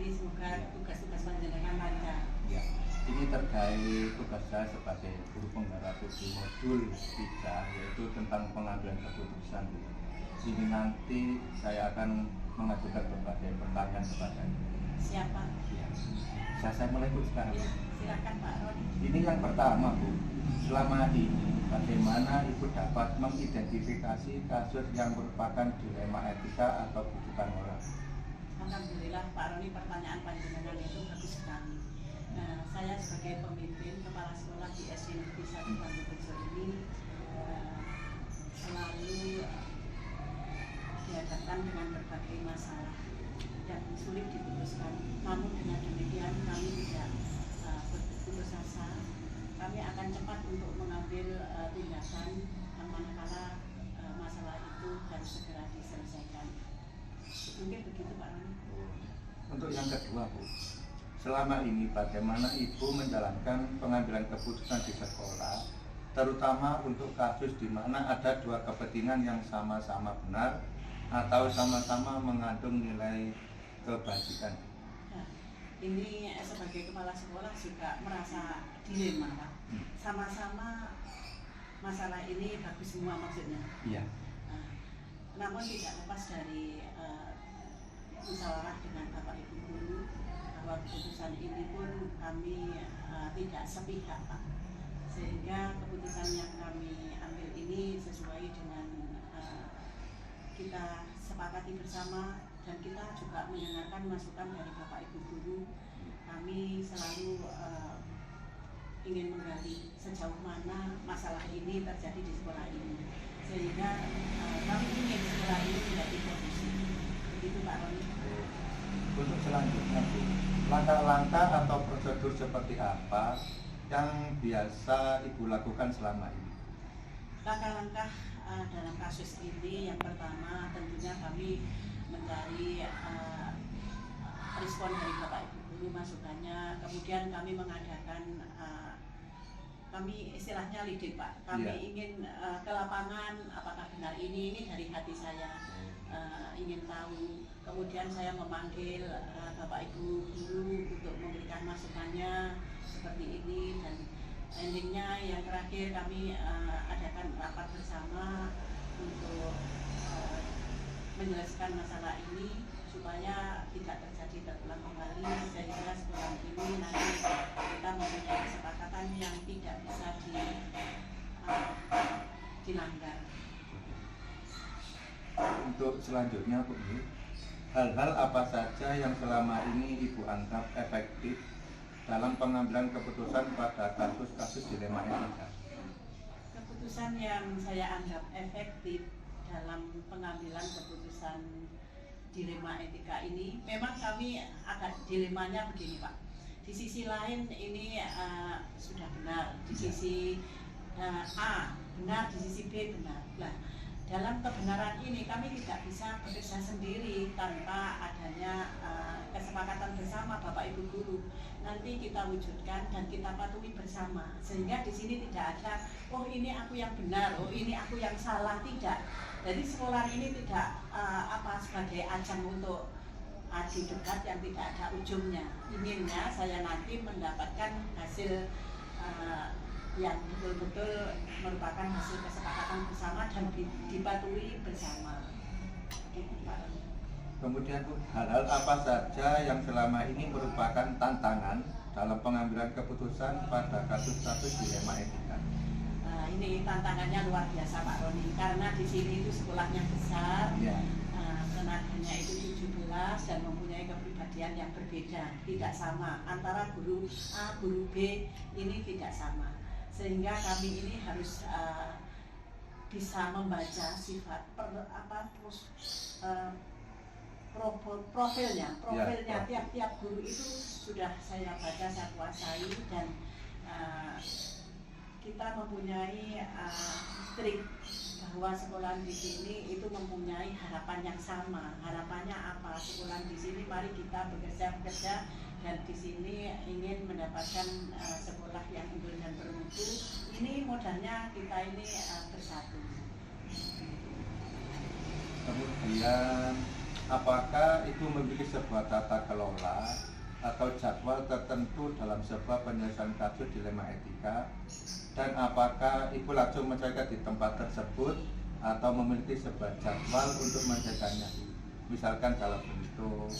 diberkati, semoga tugas-tugas panjenengan lancar. Ya, ini terkait tugas saya sebagai guru penggarap di modul 3, yaitu tentang pengambilan keputusan. Ini nanti saya akan mengajukan berbagai pertanyaan kepada Siapa? ya. Saya mulai Bu sekarang. Ya, silakan Pak Roni. Ini yang pertama Bu, selama ini bagaimana Ibu dapat mengidentifikasi kasus yang merupakan dilema etika atau bujukan moral? Alhamdulillah Pak Roni, pertanyaan panjenengan itu bagus sekali. Nah, saya sebagai pemimpin kepala sekolah di SD Negeri 1 Banturejo ini selalu dihadapkan dengan berbagai masalah yang sulit diputuskan. Namun dengan demikian kami tidak berputus asa. Kami akan cepat untuk mengambil tindakan manakala masalah itu harus segera diselesaikan. Mungkin begitu Pak Roni. Untuk yang kedua Bu, selama ini bagaimana Ibu menjalankan pengambilan keputusan di sekolah, terutama untuk kasus di mana ada dua kepentingan yang sama-sama benar atau sama-sama mengandung nilai kebajikan? Nah, ini sebagai kepala sekolah juga merasa dilema Pak. Sama-sama masalah ini bagus semua maksudnya. Iya. Nah, namun tidak lepas dari musyawarah dengan Bapak Ibu Guru bahwa keputusan ini pun kami tidak sepihak Pak, sehingga keputusan yang kami ambil ini sesuai dengan kita sepakati bersama, dan kita juga mendengarkan masukan dari Bapak Ibu Guru. Kami selalu ingin menggali sejauh mana masalah ini terjadi di sekolah ini, sehingga kami ingin sekolah ini menjadi kondusif. Begitu Pak Roni. Untuk selanjutnya Bu, langkah-langkah atau prosedur seperti apa yang biasa Ibu lakukan selama ini? Langkah-langkah dalam kasus ini, yang pertama tentunya kami mencari respon dari Bapak Ibu Guru, masukannya. Kemudian kami mengadakan kami istilahnya lidik Pak. Kami ingin ke lapangan, apakah benar ini dari hati saya, ingin tahu. Kemudian saya memanggil Bapak Ibu Guru untuk memberikan masukannya seperti ini, dan endingnya yang terakhir kami adakan rapat bersama untuk menyelesaikan masalah ini supaya tidak terjadi terulang kembali, sehingga sekolah ini nanti kita mempunyai kesepakatan yang tidak bisa dilanggar. Untuk selanjutnya Bu, hal-hal apa saja yang selama ini Ibu anggap efektif dalam pengambilan keputusan pada kasus-kasus dilema etika? Keputusan yang saya anggap efektif dalam pengambilan keputusan dilema etika ini, memang kami agak dilemanya begini Pak. Di sisi lain ini sudah benar, di sisi A benar, di sisi B benar. Nah, dalam kebenaran ini kami tidak bisa bekerja sendiri tanpa adanya kesepakatan bersama Bapak Ibu Guru. Nanti kita wujudkan dan kita patuhi bersama, sehingga di sini tidak ada oh ini aku yang benar, oh ini aku yang salah, tidak. Jadi sekolah ini tidak sebagai ajang untuk adu debat yang tidak ada ujungnya. Inginnya saya nanti mendapatkan hasil yang betul-betul merupakan hasil kesepakatan bersama dan dipatuhi bersama. Kemudian Bu, hal-hal apa saja yang selama ini merupakan tantangan dalam pengambilan keputusan pada kasus-kasus dilema etika? Ini tantangannya luar biasa Pak Roni, karena di sini itu sekolahnya besar, tenaganya itu 17 dan mempunyai kepribadian yang berbeda, tidak sama antara guru A, guru B ini tidak sama, sehingga kami ini harus bisa membaca sifat profilnya tiap-tiap guru itu sudah saya baca, saya kuasai, dan kita mempunyai trik bahwa sekolah di sini itu mempunyai harapan yang sama. Harapannya apa? Sekolah di sini mari kita bekerja dan di sini ingin mendapatkan sekolah yang unggul dan bermutu. Ini modalnya kita ini bersatu. Kemudian apakah Ibu memiliki sebuah tata kelola atau jadwal tertentu dalam sebuah penyelesaian kasus dilema etika, dan apakah Ibu langsung menyelesaikan di tempat tersebut atau memiliki sebuah jadwal untuk menyelesaikannya, misalkan dalam bentuk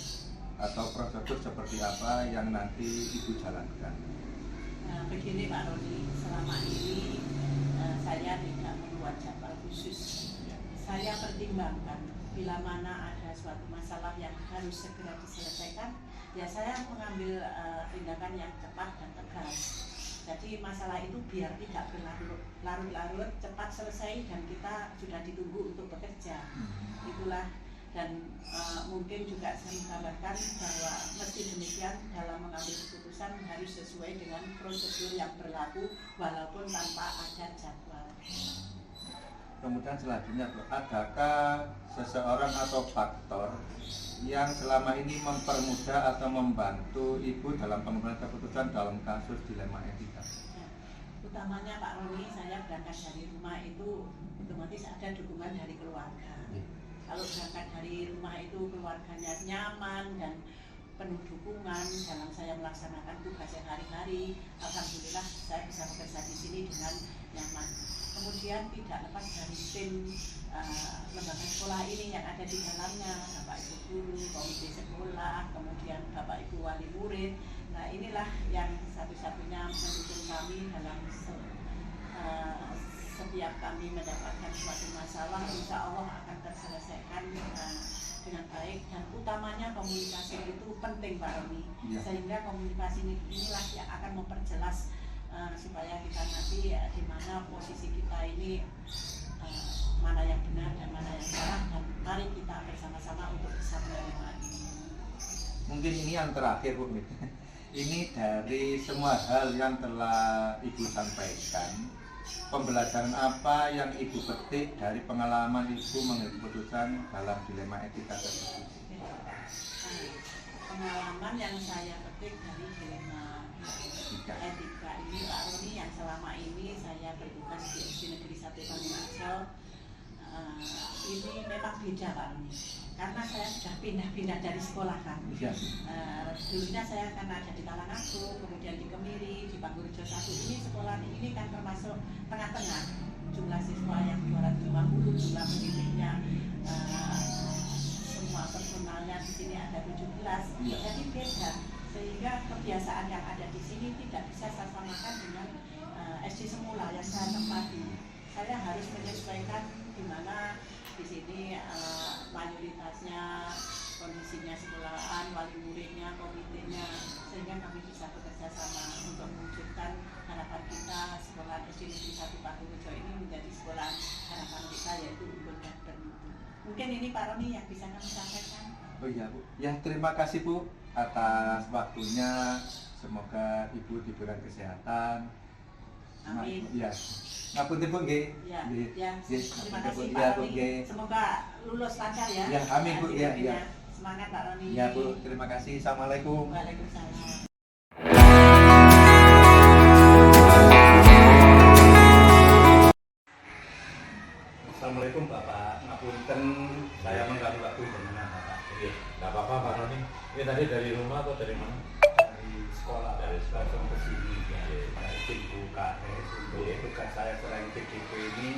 atau prosedur seperti apa yang nanti Ibu jalankan? Nah, begini Pak Roni, selama ini saya tidak membuat jadwal khusus. Saya pertimbangkan bila mana ada suatu masalah yang harus segera diselesaikan, ya saya mengambil tindakan yang cepat dan tegas. Jadi masalah itu biar tidak berlarut-larut, cepat selesai dan kita sudah ditunggu untuk bekerja. Itulah, dan mungkin juga saya menggambarkan bahwa mesti demikian dalam mengambil keputusan harus sesuai dengan prosedur yang berlaku walaupun tanpa ada jadwal. Kemudian selanjutnya, adakah seseorang atau faktor yang selama ini mempermudah atau membantu Ibu dalam pengambilan keputusan dalam kasus dilema etika? Ya, utamanya Pak Roni, saya berangkat dari rumah itu otomatis ada dukungan dari keluarga. Kalau berangkat dari rumah itu keluarganya nyaman dan penuh dukungan dalam saya melaksanakan tugas sehari-hari, alhamdulillah saya bisa bekerja di sini dengan nyaman. Kemudian tidak lepas dari tim lembaga sekolah ini yang ada di dalamnya, Bapak Ibu guru, komite sekolah, kemudian Bapak Ibu wali murid. Nah, inilah yang satu-satunya mendukung kami dalam setiap kami mendapatkan suatu masalah, insya Allah akan terselesaikan dengan baik, dan utamanya komunikasi itu penting Pak Roni. Ya. Sehingga komunikasi inilah yang akan memperjelas supaya kita nanti di mana posisi kita ini, mana yang benar dan mana yang salah, dan mari kita bersama-sama untuk bisa menerima ini. Mungkin ini yang terakhir Bu. Ini dari semua hal yang telah Ibu sampaikan, pembelajaran apa yang Ibu petik dari pengalaman Ibu mengambil keputusan dalam dilema etika tersebut? Pengalaman yang saya petik dari dilema etika ini Pak Roni, yang selama ini saya bertugas di SD Negeri 1 Banyumajo, ini memang beda Pak Roni, karena saya sudah pindah-pindah dari sekolah kan. Dulunya saya karena ada di Talangaku, kemudian di Kemiri, di Pangurjo 1. Ini sekolah ini kan termasuk tengah-tengah, jumlah siswa yang 250, jumlah pendidiknya semua personalnya di sini ada 17. Jadi beda, sehingga kebiasaan yang ada di sini tidak bisa saya samakan dengan SD semula yang saya tempati. Saya harus menyesuaikan di mana di sini mayoritasnya kondisinya sekolahan, wali muridnya, komitenya, sehingga kami bisa bekerja sama untuk mewujudkan harapan kita sekolah SD Negeri 1 Pangurjo ini menjadi sekolah harapan kita, yaitu unggul dan bermutu. Mungkin ini Pak Roni yang bisa kami sampaikan. Oh iya Bu, ya terima kasih Bu atas waktunya. Semoga Ibu diberikan kesehatan. Amin. Ya, ngapunten Bu nggih. Ya, ya. Terima kasih ya, Pak Roni. Semoga lulus lancar ya. Ya, amin Bu. Ya. Semangat Pak Roni. Ya Bu, terima kasih. Assalamualaikum. Waalaikumsalam. Assalamualaikum Bapak. Ngapunten saya mengganggu waktu dengan Bapak. Iya, nggak apa-apa Pak Roni. Ini tadi dari rumah atau dari mana? Dari sekolah, Dari sekolah. langsung ke sini. Dari tim UKS untuk tugas saya selain TGP ini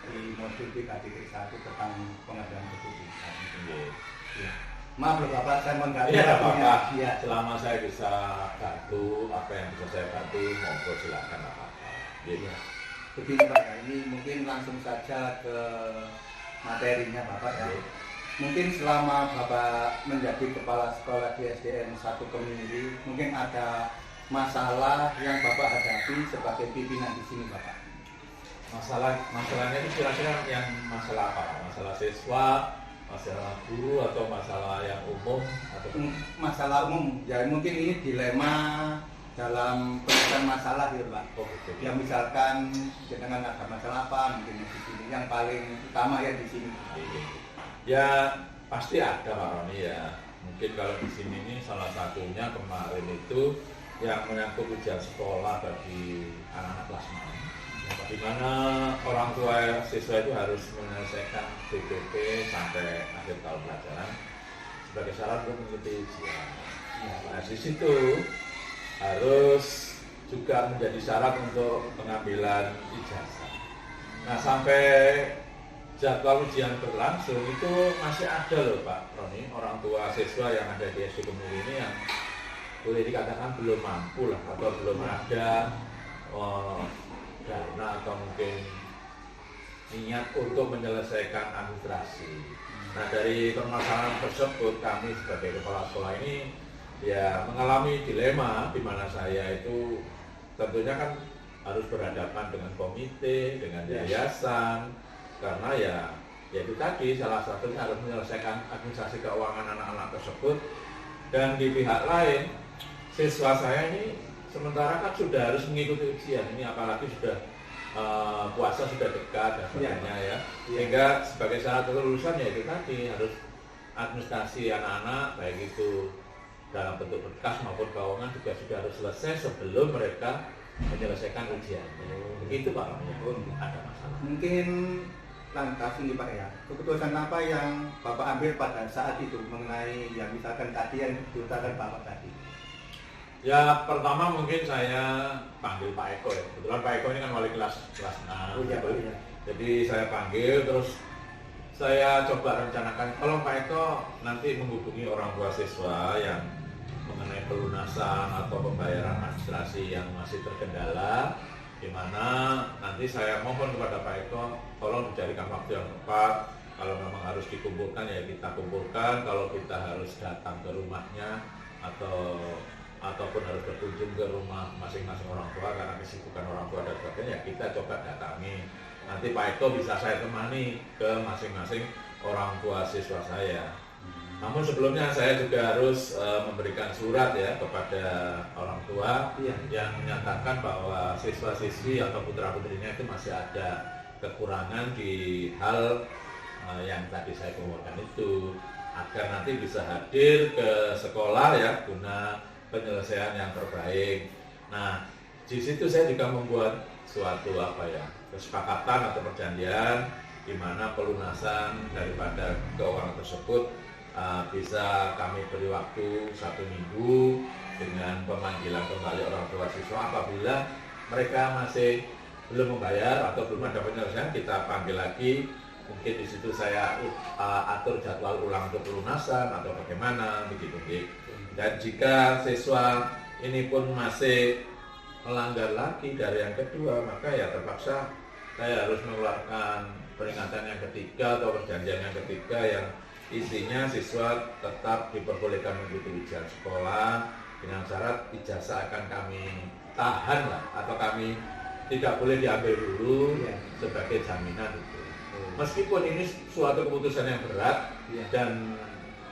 di modul 3.1 tentang pengadaan keputusan. Iya. Maaf loh Bapak, saya mengganggu. Iya, nggak apa-apa. Ya. Selama saya bisa bantu, apa yang bisa saya bantu, monggo silakan apa-apa. Iya. Begini Pak, ya, ini mungkin langsung saja ke materinya Bapak ya. Mungkin selama Bapak menjadi kepala sekolah di SDN 1 Kemiri, mungkin ada masalah yang Bapak hadapi sebagai pimpinan di sini Bapak. Masalahnya itu kira-kira yang masalah apa? Masalah siswa, masalah guru, atau masalah yang umum, atau Masalah umum, ya mungkin ini dilema dalam penyelesaian masalah gitu Pak. oh, gitu. Ya misalkan dengan ada masalah apa mungkin di sini yang paling utama ya di sini. Ya pasti ada Pak Roni ya. Mungkin kalau di sini ini salah satunya kemarin itu yang menyangkut ujian sekolah bagi anak-anak kelas 6, di mana orang tua siswa itu harus menyelesaikan BPP sampai akhir tahun pelajaran. sebagai syarat untuk mengikuti ujian. Nah, di situ harus juga menjadi syarat untuk pengambilan ijazah. Nah, sampai jadwal ujian berlangsung itu masih ada loh Pak Roni, orang tua siswa yang ada di SD Kemiri ini yang boleh dikatakan belum mampu lah, atau belum ada dana atau mungkin niat untuk menyelesaikan administrasi. Nah, dari permasalahan tersebut kami sebagai kepala sekolah ini ya mengalami dilema di mana saya itu tentunya kan harus berhadapan dengan komite, dengan yayasan, karena ya itu tadi salah satunya harus menyelesaikan administrasi keuangan anak-anak tersebut. Dan di pihak lain siswa saya ini sementara kan sudah harus mengikuti ujian ini, apalagi sudah puasa sudah dekat dan sebagainya ya. Sehingga sebagai syarat kelulusan ya itu tadi harus administrasi anak-anak baik itu dalam bentuk berkas maupun keuangan juga sudah harus selesai sebelum mereka menyelesaikan ujian. Begitu Pak Ramya. Ada masalah. Mungkin lantas ini Pak ya, keputusan apa yang Bapak ambil pada saat itu mengenai yang misalkan tadi yang diutarakan Bapak tadi? Ya pertama mungkin saya panggil Pak Eko ya. Kebetulan Pak Eko ini kan wali kelas 6 gitu. Jadi saya panggil, terus saya coba rencanakan kalau Pak Eko nanti menghubungi orang tua siswa yang mengenai pelunasan atau pembayaran administrasi yang masih terkendala, di mana nanti saya mohon kepada Pak Eko tolong dicarikan waktu yang tepat. Kalau memang harus dikumpulkan ya kita kumpulkan, kalau kita harus datang ke rumahnya ataupun harus berkunjung ke rumah masing-masing orang tua karena kesibukan orang tua dan sebagainya, ya kita coba datangi. Nanti Pak Eko bisa saya temani ke masing-masing orang tua siswa saya. Namun sebelumnya saya juga harus memberikan surat ya kepada orang tua yang menyatakan bahwa siswa-siswi atau putra-putrinya itu masih ada kekurangan di hal yang tadi saya kemukakan itu, agar nanti bisa hadir ke sekolah ya guna penyelesaian yang terbaik. Nah, di situ saya juga membuat suatu kesepakatan atau perjanjian di mana pelunasan daripada keuangan tersebut bisa kami beri waktu 1 minggu dengan pemanggilan kembali orang tua siswa. Apabila mereka masih belum membayar atau belum ada penyelesaian, kita panggil lagi. Mungkin di situ saya atur jadwal ulang untuk pelunasan atau bagaimana begitu. Dan jika siswa ini pun masih melanggar lagi dari yang kedua, maka ya terpaksa saya harus mengeluarkan peringatan yang ketiga atau perjanjian yang ketiga yang isinya siswa tetap diperbolehkan mengikuti ujian sekolah dengan syarat ijazah akan kami tahan lah, atau kami tidak boleh diambil dulu sebagai jaminan itu. Meskipun ini suatu keputusan yang berat dan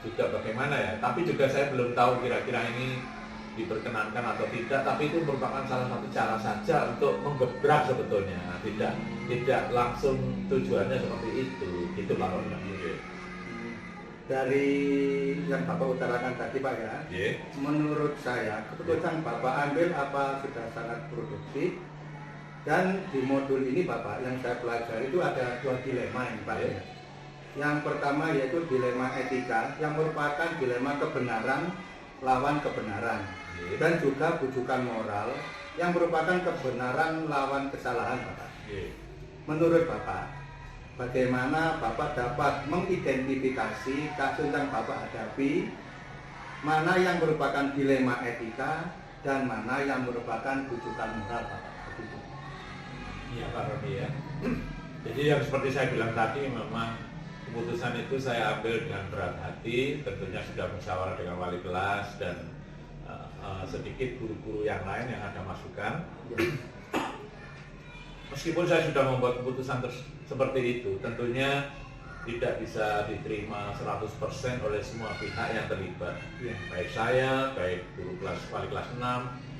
juga bagaimana ya, tapi juga saya belum tahu kira-kira ini diperkenankan atau tidak, tapi itu merupakan salah satu cara saja untuk menggebrak sebetulnya. Tidak langsung tujuannya seperti itu, gitu Pak Ronda. Dari yang Bapak utarakan tadi Pak ya, menurut saya keputusan Bapak ambil apa sudah sangat produktif. Dan di modul ini Bapak yang saya pelajari itu ada 2 dilema ini Pak ya. Yang pertama yaitu dilema etika yang merupakan dilema kebenaran lawan kebenaran, dan juga bujukan moral yang merupakan kebenaran lawan kesalahan Bapak. Menurut Bapak, bagaimana Bapak dapat mengidentifikasi kasus yang Bapak hadapi, mana yang merupakan dilema etika dan mana yang merupakan bujukan moral Bapak? Iya Pak Rodi ya. Jadi yang seperti saya bilang tadi, memang keputusan itu saya ambil dengan berat hati, tentunya sudah musyawarah dengan wali kelas dan sedikit guru-guru yang lain yang ada masukan. Meskipun saya sudah membuat keputusan seperti itu, tentunya tidak bisa diterima 100% oleh semua pihak yang terlibat. Baik saya, baik guru kelas wali kelas 6,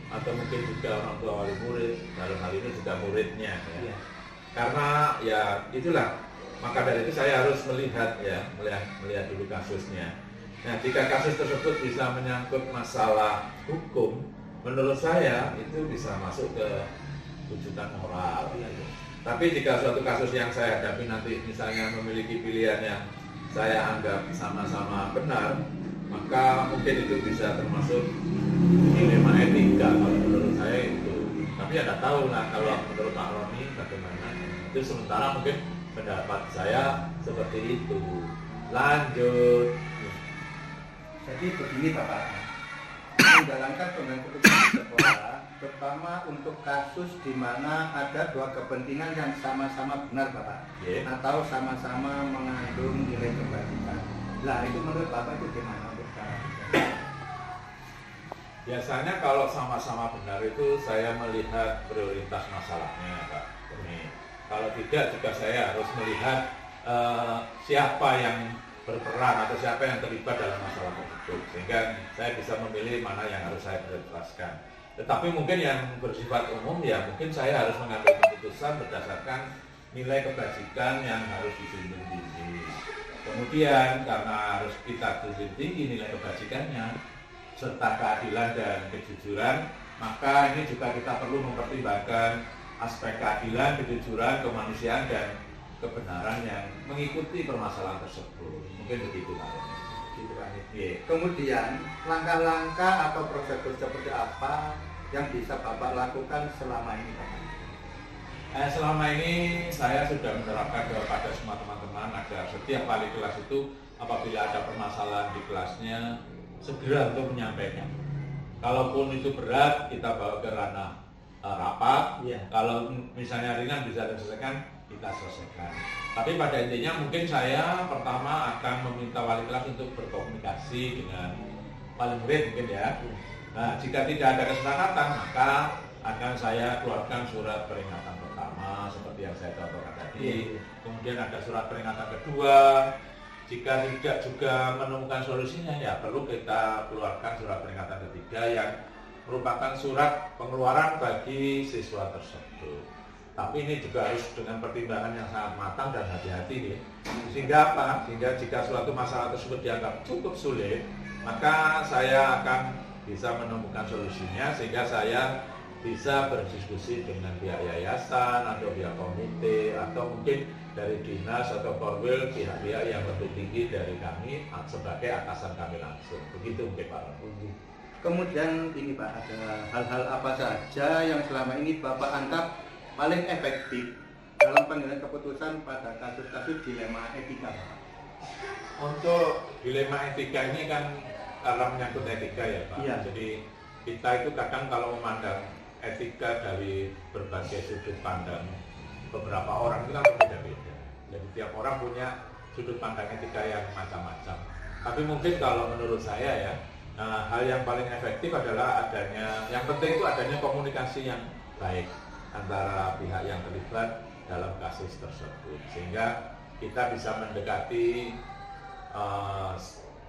atau mungkin juga orang tua wali murid, dalam hal ini juga muridnya ya. Karena ya itulah, maka dari itu saya harus melihat dulu kasusnya. Nah, jika kasus tersebut bisa menyangkut masalah hukum, menurut saya itu bisa masuk ke bujukan moral. Tapi jika suatu kasus yang saya hadapi nanti misalnya memiliki pilihan yang saya anggap sama-sama benar, maka mungkin itu bisa termasuk dilema etika kalau menurut saya itu. Tapi ya tidak tahu lah kalau menurut Pak Roni bagaimana. Itu sementara mungkin pendapat saya seperti itu. Lanjut. Jadi begini Bapak, menjalankan pengadilan keputusan di sekolah, terutama untuk kasus di mana ada dua kepentingan yang sama-sama benar Bapak, atau sama-sama mengandung nilai kebajikan. Lah itu menurut Bapak itu gimana untuk cara? Biasanya kalau sama-sama benar itu saya melihat prioritas masalahnya Pak. Ini kalau tidak juga saya harus melihat siapa yang berperan atau siapa yang terlibat dalam masalah tersebut, sehingga saya bisa memilih mana yang harus saya prioritaskan. Tetapi mungkin yang bersifat umum ya mungkin saya harus mengambil keputusan berdasarkan nilai kebajikan yang harus dijunjung tinggi. Kemudian karena harus kita junjung tinggi nilai kebajikannya serta keadilan dan kejujuran, maka ini juga kita perlu mempertimbangkan aspek keadilan, kejujuran, kemanusiaan dan kebenaran yang mengikuti permasalahan tersebut. Mungkin begitu Pak. Gitu kan. Kemudian langkah-langkah atau prosedur seperti apa yang bisa Bapak lakukan selama ini Bapak? Selama ini saya sudah menerapkan kepada semua teman-teman agar setiap wali kelas itu apabila ada permasalahan di kelasnya segera untuk menyampaikan. Kalaupun itu berat kita bawa ke ranah rapat. Kalau misalnya ringan bisa diselesaikan, kita selesaikan. Tapi pada intinya mungkin saya pertama akan meminta wali kelas untuk berkomunikasi dengan wali murid mungkin ya. Nah, jika tidak ada kesepakatan maka akan saya keluarkan surat peringatan pertama seperti yang saya contohkan tadi. Kemudian ada surat peringatan kedua. Jika tidak juga menemukan solusinya ya perlu kita keluarkan surat peringatan ketiga yang merupakan surat pengeluaran bagi siswa tersebut. Tapi ini juga harus dengan pertimbangan yang sangat matang dan hati-hati nih. Sehingga apa? Sehingga jika suatu masalah tersebut dianggap cukup sulit, maka saya akan bisa menemukan solusinya sehingga saya bisa berdiskusi dengan pihak yayasan atau pihak komite atau mungkin dari dinas atau korwil pihak-pihak yang lebih tinggi dari kami sebagai atasan kami langsung. Begitu mungkin Pak Roni. Kemudian ini Pak, ada hal-hal apa saja yang selama ini Bapak anggap paling efektif dalam pengambilan keputusan pada kasus-kasus dilema etika? Untuk dilema etika ini kan karena menyangkut etika ya Pak. Iya. Jadi kita itu kadang kalau memandang etika dari berbagai sudut pandang beberapa orang itu kan berbeda-beda. Jadi tiap orang punya sudut pandang etika yang macam-macam. Tapi mungkin kalau menurut saya ya, hal yang paling efektif adalah yang penting itu adanya komunikasi yang baik antara pihak yang terlibat dalam kasus tersebut, sehingga kita bisa mendekati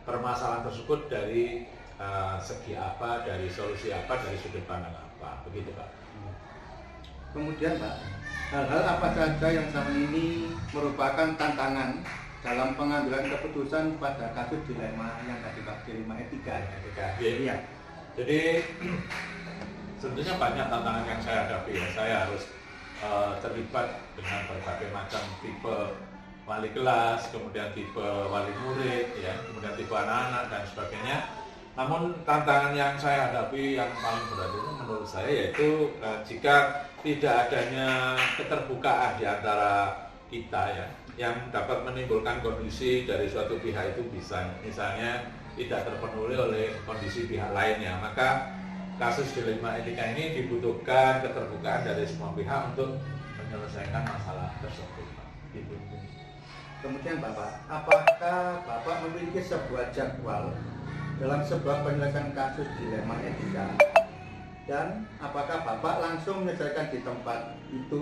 permasalahan tersebut dari segi apa, dari solusi apa, dari sudut pandang apa, begitu Pak. Kemudian Pak, hal-hal apa saja yang selama ini merupakan tantangan dalam pengambilan keputusan pada kasus dilema yang tadi Pak, dilema etika? Iya. Jadi tentunya banyak tantangan yang saya hadapi ya. Saya harus terlibat dengan berbagai macam tipe wali kelas, kemudian tipe wali murid, ya, kemudian tipe anak-anak dan sebagainya. Namun tantangan yang saya hadapi yang paling berat itu menurut saya yaitu jika tidak adanya keterbukaan di antara kita ya, yang dapat menimbulkan kondisi dari suatu pihak itu bisa misalnya tidak terpenuhi oleh kondisi pihak lainnya, maka kasus dilema etika ini dibutuhkan keterbukaan dari semua pihak untuk menyelesaikan masalah tersebut. Gitu. Kemudian Bapak, apakah Bapak memiliki sebuah jadwal dalam sebuah penyelesaian kasus dilema etika? Dan apakah Bapak langsung menyelesaikan di tempat itu,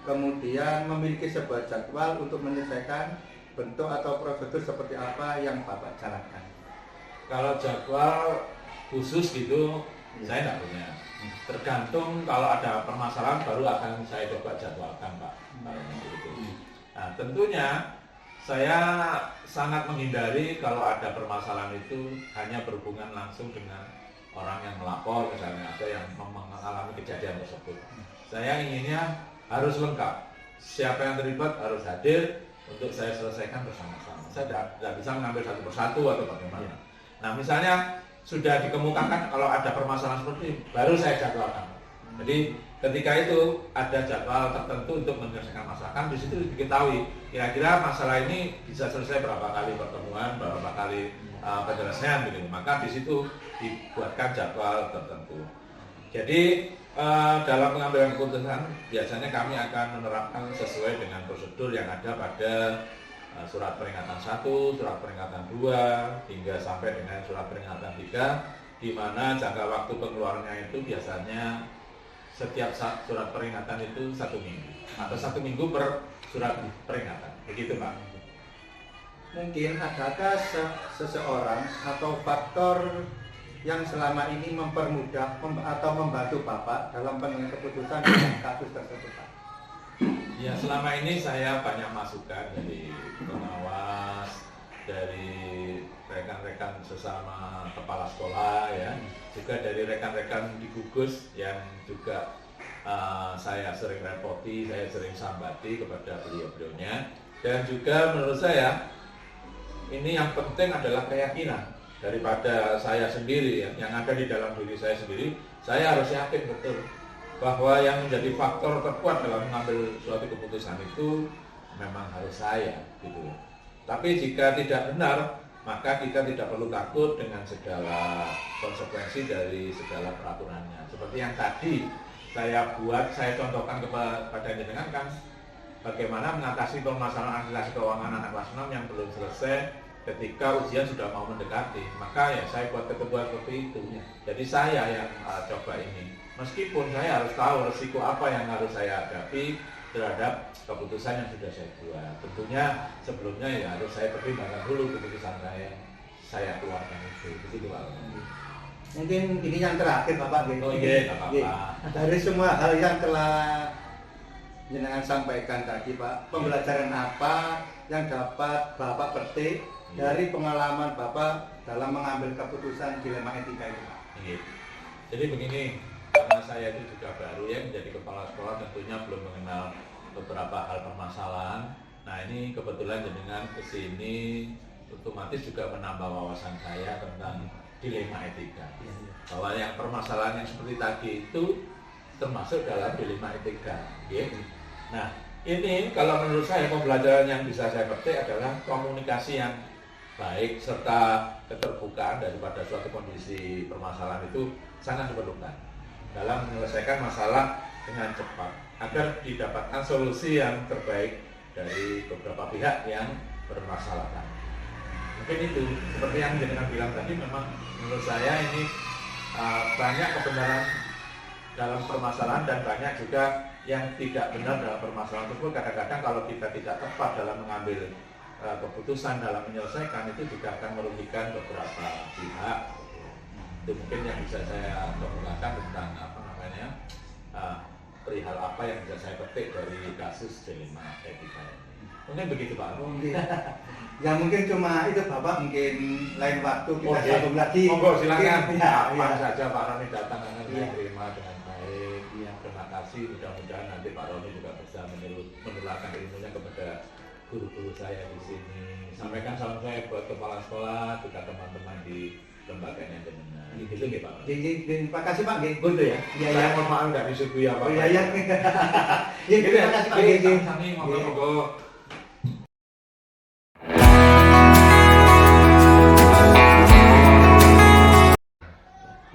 kemudian memiliki sebuah jadwal untuk menyelesaikan bentuk atau prosedur seperti apa yang Bapak jalankan? Kalau jadwal khusus gitu saya tidak punya. Tergantung kalau ada permasalahan baru akan saya coba jadwalkan Pak. Nah tentunya saya sangat menghindari kalau ada permasalahan itu hanya berhubungan langsung dengan orang yang melapor misalnya atau yang mengalami kejadian tersebut. Saya inginnya harus lengkap. Siapa yang terlibat harus hadir untuk saya selesaikan bersama-sama. Saya tidak bisa mengambil satu persatu atau bagaimana. Nah misalnya sudah dikemukakan kalau ada permasalahan seperti ini, baru saya jadwalkan. Jadi ketika itu ada jadwal tertentu untuk menyelesaikan masalah, kan di situ diketahui kira-kira masalah ini bisa selesai berapa kali pertemuan, berapa kali penyelesaian gitu. Maka di situ dibuatkan jadwal tertentu. Jadi dalam pengambilan keputusan biasanya kami akan menerapkan sesuai dengan prosedur yang ada pada surat peringatan 1, surat peringatan 2, hingga sampai dengan surat peringatan 3, di mana jangka waktu pengeluarannya itu biasanya setiap surat peringatan itu 1 minggu atau 1 minggu per surat peringatan. Begitu Pak. Mungkin adakah seseorang atau faktor yang selama ini mempermudah atau membantu Bapak dalam pengambilan keputusan dalam kasus tersebut Pak? Ya selama ini saya banyak masukan dari pengawas, dari rekan-rekan sesama kepala sekolah ya, juga dari rekan-rekan di gugus yang juga saya sering repoti, saya sering sambati kepada beliau-beliaunya. Dan juga menurut saya ini yang penting adalah keyakinan daripada saya sendiri ya, yang ada di dalam diri saya sendiri. Saya harus yakin betul bahwa yang menjadi faktor terkuat dalam mengambil suatu keputusan itu memang harus saya gitu. Tapi jika tidak benar, maka kita tidak perlu takut dengan segala konsekuensi dari segala peraturannya. Seperti yang tadi saya contohkan kepada jenengan kan, bagaimana mengatasi permasalahan administrasi keuangan anak kelas 6 yang belum selesai ketika ujian sudah mau mendekati. Maka ya saya buat ketentuan seperti itu. Jadi saya yang coba ini. Meskipun saya harus tahu resiko apa yang harus saya hadapi terhadap keputusan yang sudah saya buat. Tentunya sebelumnya ya harus saya pertimbangkan dulu keputusan saya keluarkan itu. Begitu Pak. Mungkin ini yang terakhir Bapak. Oh iya, apa-apa. Dari semua hal yang telah jenengan sampaikan tadi Pak, pembelajaran apa yang dapat Bapak petik dari pengalaman Bapak dalam mengambil keputusan dilema etika itu Pak? Jadi begini, karena saya itu juga baru ya menjadi kepala sekolah, tentunya belum mengenal beberapa hal permasalahan. Nah ini kebetulan jenengan kesini otomatis juga menambah wawasan saya tentang dilema etika. Bahwa yang permasalahan yang seperti tadi itu termasuk dalam dilema etika. Nah ini kalau menurut saya pembelajaran yang bisa saya petik adalah komunikasi yang baik serta keterbukaan daripada suatu kondisi permasalahan itu sangat diperlukan dalam menyelesaikan masalah dengan cepat agar didapatkan solusi yang terbaik dari beberapa pihak yang bermasalahkan. Mungkin itu seperti yang jenengan bilang tadi, memang menurut saya ini banyak kebenaran dalam permasalahan dan banyak juga yang tidak benar dalam permasalahan tersebut. Kadang-kadang kalau kita tidak tepat dalam mengambil keputusan dalam menyelesaikan itu juga akan merugikan beberapa pihak. Itu mungkin yang bisa saya kemukakan tentang perihal apa yang bisa saya petik dari kasus dilema etika ini. Mungkin begitu Pak. Ya mungkin cuma itu Bapak, mungkin lain waktu kita sambung lagi. Monggo silakan. Ya, Apa saja Pak Roni datang akan saya ya. terima dengan baik. Ya, terima kasih. Mudah-mudahan nanti Pak Roni juga bisa menularkan ilmunya kepada guru-guru saya di sini. Sampaikan salam saya buat kepala sekolah, juga teman-teman di lembaganya jenengan. Gitu nggih Pak. Terima kasih Pak. Betul ya. Iya, Saya ya. mohon maaf enggak disuguhi apa. Iya, ya. Ya, terima kasih Pak. Sami monggo-monggo.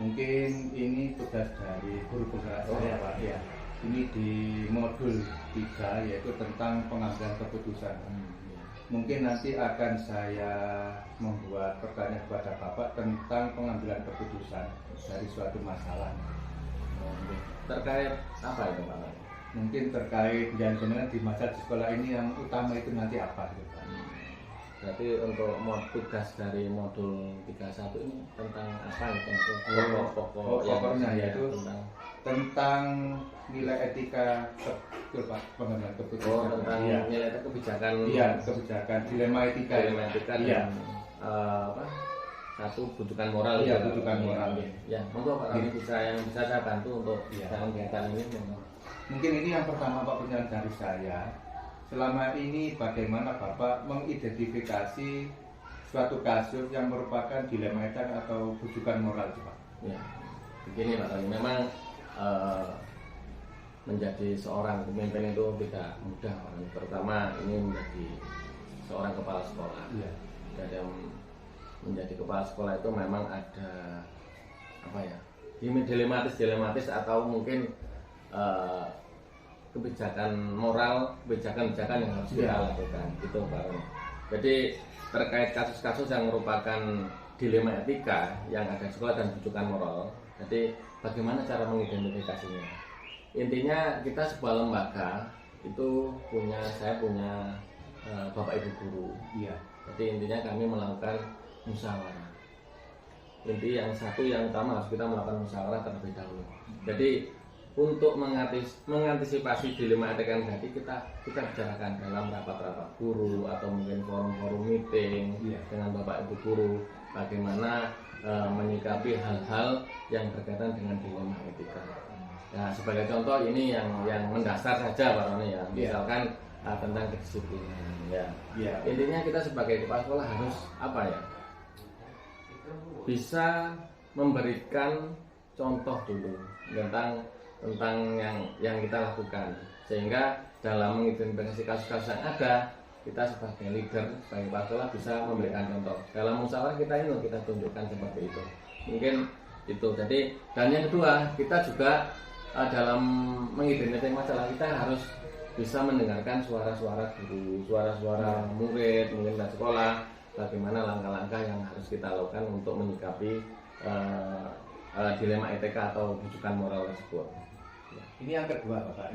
Mungkin ini tugas dari guru besar saya Pak. Ya. Ini di modul 3 yaitu tentang pengambilan keputusan. Mungkin nanti akan saya membuat pertanyaan kepada Bapak tentang pengambilan keputusan dari suatu masalah. Terkait apa itu Pak? Mungkin terkait yang benar di masa di sekolah ini yang utama itu nanti apa gitu Pak? Berarti untuk tugas dari modul 31 ini tentang apa ya? Pokoknya yaitu tentang nilai etika Pak, pengambilan keputusan. Tentang nilai kebijakan. Iya, kebijakan dilema etika. Dilema etika dan satu butuhkan moral. Iya, butuhkan moral. Ya, monggo Pak Roni yang bisa saya bantu untuk dalam kegiatan ini. Mungkin ini yang pertama Pak, pertanyaan dari saya. Selama ini bagaimana Bapak mengidentifikasi suatu kasus yang merupakan dilema etika atau bujukan moral Pak? Ya, begini Pak Tony, memang menjadi seorang pemimpin itu tidak mudah, terutama ini menjadi seorang kepala sekolah. Iya. Dan menjadi kepala sekolah itu memang ada apa ya, dilematis atau mungkin kebijakan moral, kebijakan yang harus kita lakukan gitu Pak Tony. Jadi terkait kasus-kasus yang merupakan dilema etika yang ada di sekolah dan bujukan moral, jadi bagaimana cara mengidentifikasinya? Intinya kita sebuah lembaga itu saya punya Bapak Ibu guru. Iya. Jadi intinya kami melakukan musyawarah. Inti yang satu yang utama harus kita melakukan musyawarah terlebih dahulu. Jadi untuk mengantisipasi dilema etika yang tadi kita bicarakan dalam rapat-rapat guru atau mungkin forum-forum meeting dengan Bapak Ibu guru, bagaimana menyikapi hal-hal yang berkaitan dengan dilema etika. Nah, sebagai contoh ini yang mendasar saja Pak Roni ya, misalkan tentang kedisiplinan ya. Intinya kita sebagai kepala sekolah harus apa ya? Bisa memberikan contoh dulu tentang yang kita lakukan, sehingga dalam mengidentifikasi kasus-kasus yang ada, kita sebagai leader, sebagai kepala sekolah bisa memberikan contoh. Dalam musyawarah kita tunjukkan seperti itu. Mungkin itu. Jadi dan yang kedua, kita juga dalam mengidentifikasi masalah kita harus bisa mendengarkan suara-suara guru, suara-suara murid, mungkin dari sekolah, bagaimana langkah-langkah yang harus kita lakukan untuk menyikapi dilema etika atau bujukan moral tersebut. Ini yang kedua Bapak.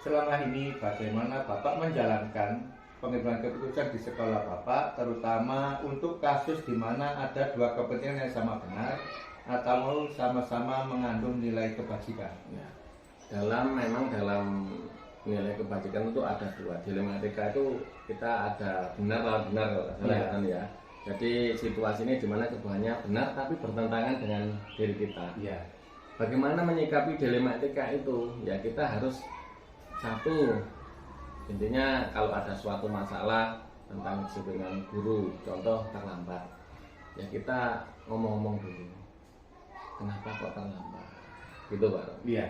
Selama ini bagaimana Bapak menjalankan pengambilan keputusan di sekolah Bapak, terutama untuk kasus di mana ada dua kepentingan yang sama benar atau sama-sama mengandung nilai kebajikan? Ya. Memang dalam nilai kebajikan itu ada dua. Dilema etika itu kita ada benar lawan benar kalau salah ya. Jadi situasi ini di mana keduanya benar tapi bertentangan dengan diri kita. Iya. Bagaimana menyikapi dilema etika itu? Ya kita harus satu, intinya kalau ada suatu masalah tentang kedisiplinan guru, contoh terlambat, ya kita ngomong-ngomong dulu. Kenapa kok terlambat? Gitu Pak. Iya.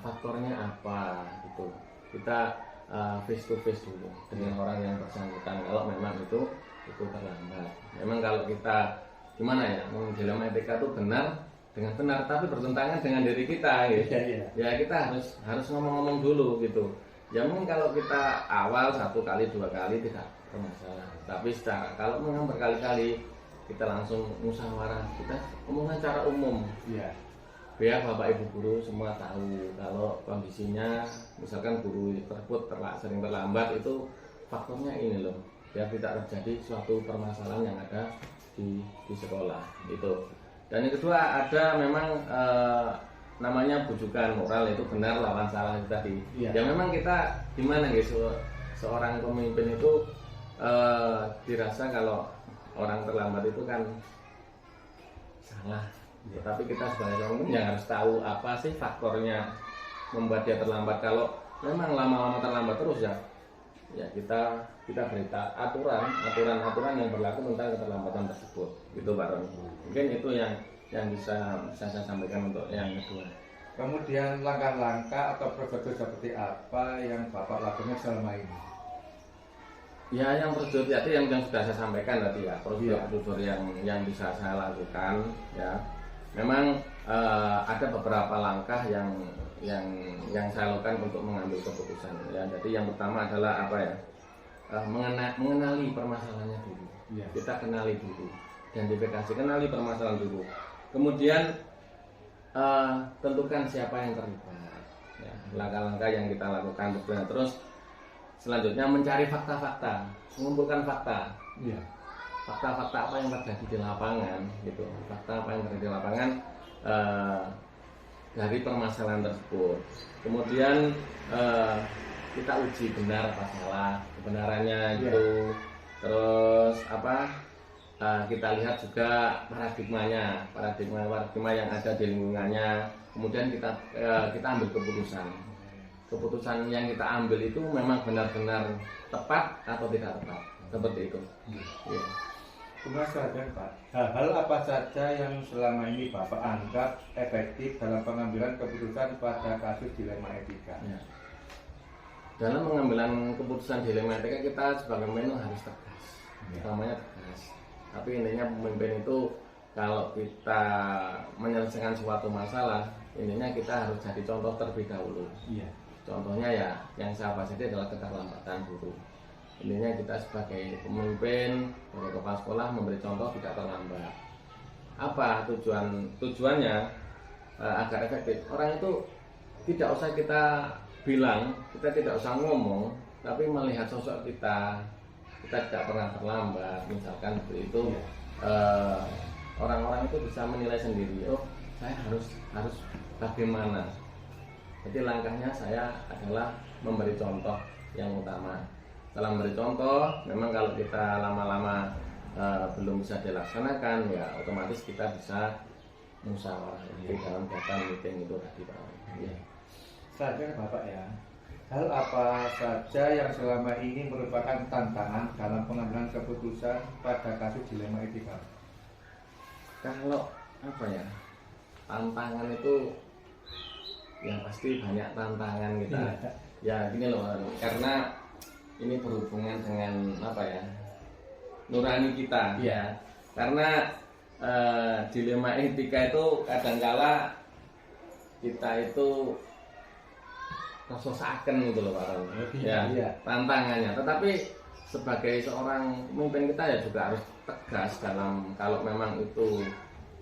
Faktornya apa? Gitu. Kita face to face dulu dengan orang yang bersangkutan. Kalau memang itu terlambat. Memang kalau kita gimana ya, dilema etika itu benar dengan benar, tapi bertentangan dengan diri kita. Gitu. Ya kita harus ngomong-ngomong dulu gitu. Ya mungkin kalau kita awal 1 kali 2 kali tidak bermasalah. Tapi kalau memang berkali-kali kita langsung musyawarah, kita ngomongnya secara umum. Iya. Biar Bapak Ibu guru semua tahu kalau kondisinya misalkan guru tersebut sering terlambat itu faktornya ini loh, biar tidak terjadi suatu permasalahan yang ada di sekolah itu. Dan yang kedua ada memang namanya bujukan moral, itu benar lawan salah itu tadi. Ya memang kita gimana guys, seorang pemimpin itu dirasa kalau orang terlambat itu kan salah. Tapi kita sebagai pemimpin yang harus tahu apa sih faktornya membuat dia terlambat. Kalau memang lama-lama terlambat terus ya kita berita aturan yang berlaku tentang keterlambatan tersebut. Gitu Pak Roni. Mungkin itu yang bisa saya sampaikan untuk yang kedua. Kemudian langkah-langkah atau prosedur seperti apa yang Bapak lakukan selama ini? Ya yang prosedur tadi yang sudah saya sampaikan tadi ya, prosedur yang bisa saya lakukan ya. Memang ada beberapa langkah yang saya lakukan untuk mengambil keputusan ya. Jadi yang pertama adalah apa ya? Mengenali permasalahannya dulu. Kita kenali dulu, identifikasi, kenali permasalahan dulu. Kemudian tentukan siapa yang terlibat. Ya, langkah-langkah yang kita lakukan betul. Terus selanjutnya mencari fakta-fakta, mengumpulkan fakta. Fakta-fakta apa yang terjadi di lapangan, gitu. Fakta apa yang terjadi di lapangan dari permasalahan tersebut. Kemudian kita uji benar apa salah, kebenarannya gitu. Terus kita lihat juga paradigma yang ada di lingkungannya. Kemudian kita ambil keputusan yang kita ambil itu memang benar-benar tepat atau tidak tepat, seperti itu. Kemudian selanjutnya Pak, hal-hal apa saja yang selama ini Bapak anggap efektif dalam pengambilan keputusan pada kasus dilema etika? Ya. Dalam pengambilan keputusan dilema etika kita sebagai pemimpin harus tegas, utamanya tegas. Tapi intinya pemimpin itu kalau kita menyelesaikan suatu masalah, intinya kita harus jadi contoh terlebih dahulu. Iya. Contohnya ya yang saya bahas ini adalah keterlambatan guru. Intinya kita sebagai pemimpin, sebagai kepala sekolah memberi contoh tidak terlambat. Apa tujuannya agar efektif? Orang itu tidak usah kita bilang, kita tidak usah ngomong, tapi melihat sosok kita tidak pernah terlambat. Misalkan seperti itu, orang-orang itu bisa menilai sendiri. Oh, saya harus bagaimana? Jadi langkahnya saya adalah memberi contoh yang utama. Setelah memberi contoh, memang kalau kita lama-lama belum bisa dilaksanakan, ya otomatis kita bisa musyawarah di dalam data meeting itu tadi Pak. Ya. Selanjutnya Bapak ya, hal apa saja yang selama ini merupakan tantangan dalam pengambilan keputusan pada kasus dilema etika? Kalau apa ya, tantangan itu yang pasti banyak tantangan kita. Ya gini loh, karena ini berhubungan dengan apa ya, nurani kita. Ya, karena dilema etika itu kadangkala kita itu rasakan gitu loh Pak Roni. Ya, tantangannya. Tetapi sebagai seorang pemimpin kita ya juga harus tegas dalam, kalau memang itu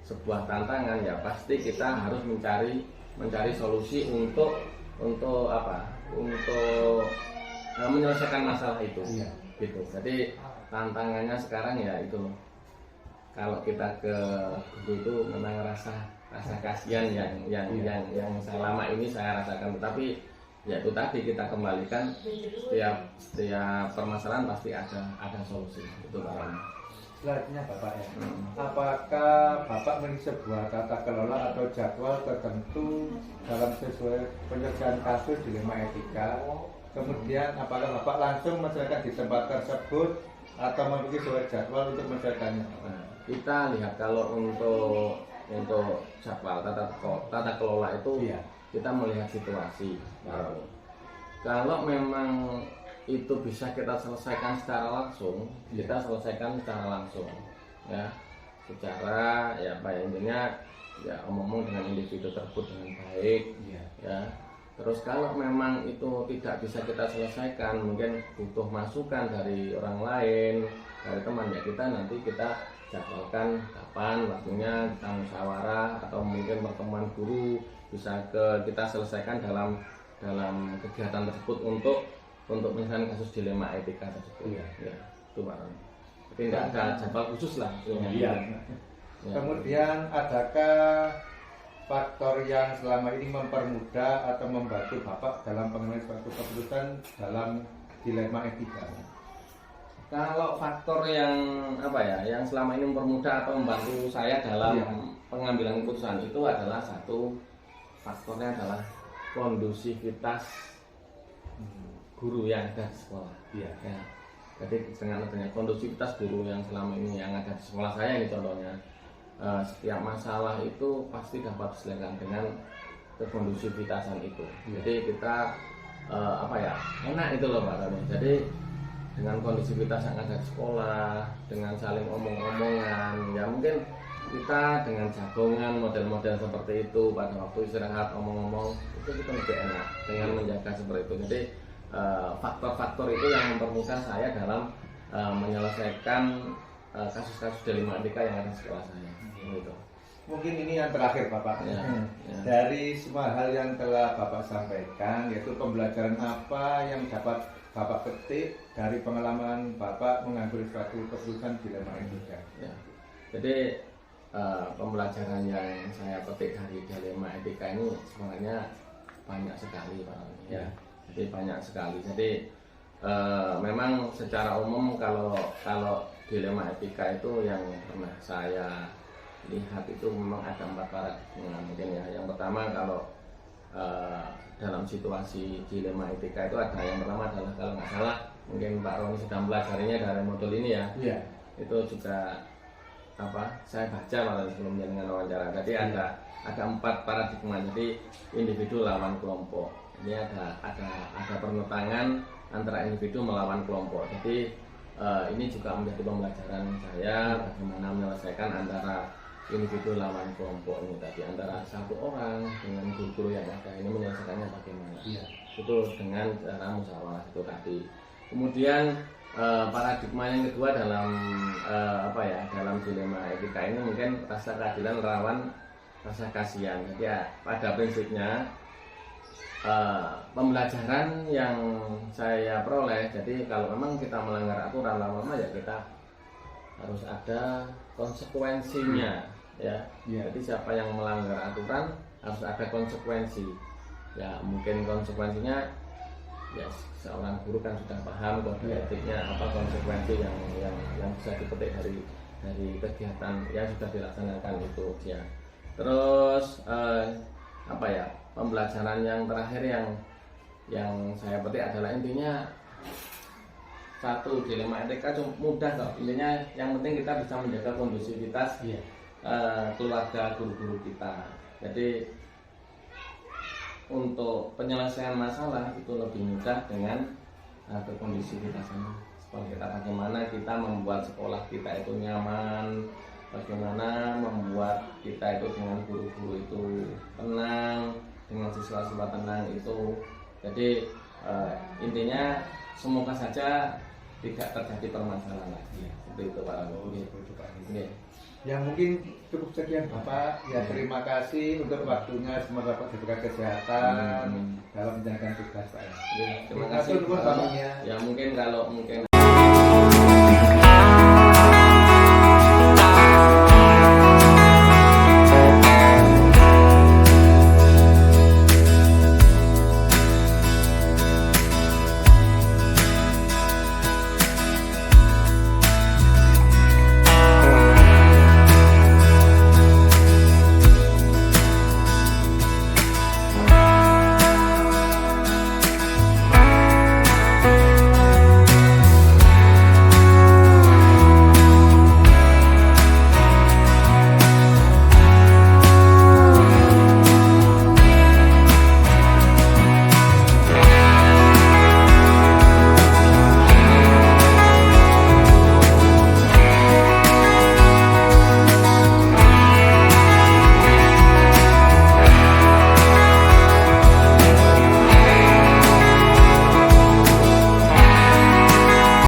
sebuah tantangan ya pasti kita harus mencari solusi untuk apa? Untuk menyelesaikan masalah itu. Gitu. Jadi tantangannya sekarang ya itu loh. Kalau kita ke guru itu memang rasa kasihan yang selama ini saya rasakan, tetapi ya itu tadi kita kembalikan setiap permasalahan pasti ada solusi itu Pak Roni. Selanjutnya Bapak ya, apakah Bapak memiliki sebuah tata kelola atau jadwal tertentu dalam sesuai penyelesaian kasus dilema etika? Kemudian apakah Bapak langsung menyelesaikan di tempat tersebut atau memiliki sebuah jadwal untuk menyelesaikannya? Kita lihat kalau untuk jadwal tata kelola itu kita melihat situasi. Kalau memang itu bisa kita selesaikan secara langsung, kita selesaikan secara langsung, ya, secara ya intinya ya omong dengan individu tersebut dengan baik, ya. Terus kalau memang itu tidak bisa kita selesaikan, mungkin butuh masukan dari orang lain, dari teman, ya kita jadwalkan kapan waktunya kita musyawarah atau mungkin pertemuan guru bisa kita selesaikan dalam kegiatan tersebut untuk menyelesaikan kasus dilema etika tersebut. Ya, itu Pak Roni. Tapi tidak ada jadwal khusus lah. Ya. Kemudian adakah faktor yang selama ini mempermudah atau membantu Bapak dalam pengambilan suatu keputusan dalam dilema etika? Kalau faktor yang yang selama ini mempermudah atau membantu saya dalam pengambilan keputusan itu adalah satu faktornya adalah kondusivitas guru yang ada di sekolah. Ya. Jadi dengan adanya kondusivitas guru yang selama ini yang ada di sekolah saya ini contohnya, setiap masalah itu pasti dapat diselesaikan dengan kekondusivitasan itu. Jadi kita enak itu loh Pak Roni. Jadi dengan kondisivitas yang ada di sekolah, dengan saling omong-omongan, ya mungkin kita dengan jagongan model-model seperti itu pada waktu istirahat omong-omong itu kita lebih enak dengan menjaga seperti itu. Jadi faktor-faktor itu yang mempermudah saya dalam menyelesaikan kasus-kasus dilema etika yang ada di sekolah saya. Gitu. Mungkin ini yang terakhir Bapak. Dari semua hal yang telah Bapak sampaikan, yaitu pembelajaran apa yang dapat Bapak petik dari pengalaman Bapak mengambil suatu keputusan dilema etika? Ya. Jadi pembelajaran yang saya petik dari dilema etika ini sebenarnya banyak sekali Pak. Ya. Jadi banyak sekali. Jadi memang secara umum kalau dilema etika itu yang pernah saya lihat itu memang ada 4 paradigma mungkin ya. Yang pertama kalau dalam situasi dilema etika itu ada yang pertama adalah kalau nggak salah mungkin Pak Roni sedang pelajarinya dari modul ini ya. itu juga saya baca malah sebelum dengan wawancara. Jadi ada 4 paradigma. Jadi individu lawan kelompok. Ini ada pertentangan antara individu melawan kelompok. Jadi ini juga menjadi pembelajaran saya bagaimana menyelesaikan antara individu lawan kelompok ini tadi, antara satu orang dengan guru yang ada ini menyelesaikannya bagaimana. Itu dengan cara musyawarah itu tadi. Kemudian paradigma yang kedua dalam dalam dilema etika ini mungkin rasa keadilan lawan rasa kasihan. Jadi pada prinsipnya pembelajaran yang saya peroleh, jadi kalau memang kita melanggar aturan lama-lama ya kita harus ada konsekuensinya ya. Jadi siapa yang melanggar aturan harus ada konsekuensi ya. Mungkin konsekuensinya ya seorang guru kan sudah paham kode etiknya apa konsekuensi yang bisa dipetik dari kegiatan yang sudah dilaksanakan itu ya. Terus pembelajaran yang terakhir yang saya petik adalah intinya satu, dilema etika mudah kok. Intinya yang penting kita bisa menjaga kondusivitas keluarga guru-guru kita. Jadi untuk penyelesaian masalah itu lebih mudah dengan berkondisivitas ini. Sekolah kita bagaimana kita membuat sekolah kita itu nyaman, bagaimana membuat kita itu dengan guru-guru itu tenang, dengan siswa-siswa tenang itu. Jadi intinya semoga saja tidak terjadi permasalahan lagi. Seperti itu Pak. Ya mungkin cukup sekian Bapak. Ya terima kasih untuk waktunya. Semoga Bapak diberikan kesehatan dalam menjalankan tugas Pak. Terima kasih. Ya Ya mungkin kalau